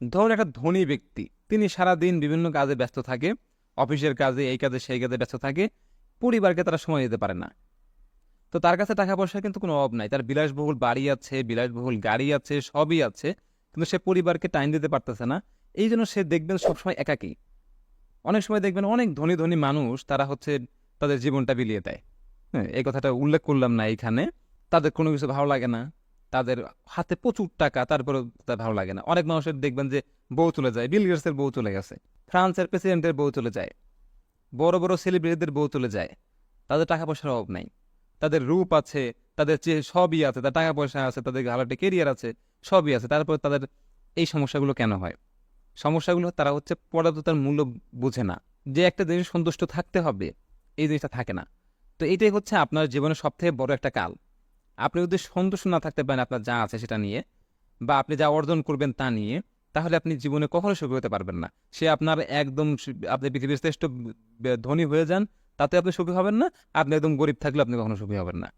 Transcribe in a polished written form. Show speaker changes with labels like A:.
A: ধরুন একটা ধনী ব্যক্তি, তিনি সারাদিন বিভিন্ন কাজে ব্যস্ত থাকে, অফিসের কাজে, এই কাজে সেই কাজে ব্যস্ত থাকে, পরিবারকে তারা সময় দিতে পারে না। তো তার কাছে টাকা পয়সার কিন্তু কোনো অভাব নাই, তার বিলাসবহুল বাড়ি আছে, বিলাসবহুল গাড়ি আছে, সবই আছে, কিন্তু সে পরিবারকে টাইম দিতে পারতেছে না। এই জন্য সে দেখবেন সবসময় একাকী। অনেক সময় দেখবেন অনেক ধনী ধনী মানুষ তারা হচ্ছে তাদের জীবনটা বিলিয়ে দেয়। হ্যাঁ, এই কথাটা উল্লেখ করলাম না এইখানে। তাদের কোনো কিছু ভালো লাগে না, তাদের হাতে প্রচুর টাকা, তারপরে তার ভালো লাগে না। অনেক মানুষের দেখবেন যে বউ চলে যায়, বিল গেটসের বউ চলে গেছে, ফ্রান্সের প্রেসিডেন্টের বউ চলে যায়, বড় বড় সেলিব্রিটিদের বউ চলে যায়। তাদের টাকা পয়সার অভাব নাই, তাদের রূপ আছে, তাদের চেয়ে সবই আছে, তাদের টাকা পয়সা আছে, তাদের ভালো একটা কেরিয়ার আছে, সবই আছে, তারপর তাদের এই সমস্যাগুলো কেন হয়? সমস্যাগুলো তারা হচ্ছে পর্যাপ্ততার মূল্য বুঝে না, যে একটা জিনিস সন্তুষ্ট থাকতে হবে, এই জিনিসটা থাকে না। তো এটাই হচ্ছে আপনার জীবনের সবথেকে বড় একটা কাল। আপনি যদি সন্তুষ্ট না থাকতে পারেন আপনার যা আছে সেটা নিয়ে, বা আপনি যা অর্জন করবেন তা নিয়ে, তাহলে আপনি জীবনে কখনো সুখী হতে পারবেন না। সে আপনার একদম আপনি পৃথিবীর শ্রেষ্ঠ ধনী হয়ে যান, তাতে আপনি সুখী হবেন না। আপনি একদম গরিব থাকলে আপনি কখনো সুখী হবেন না।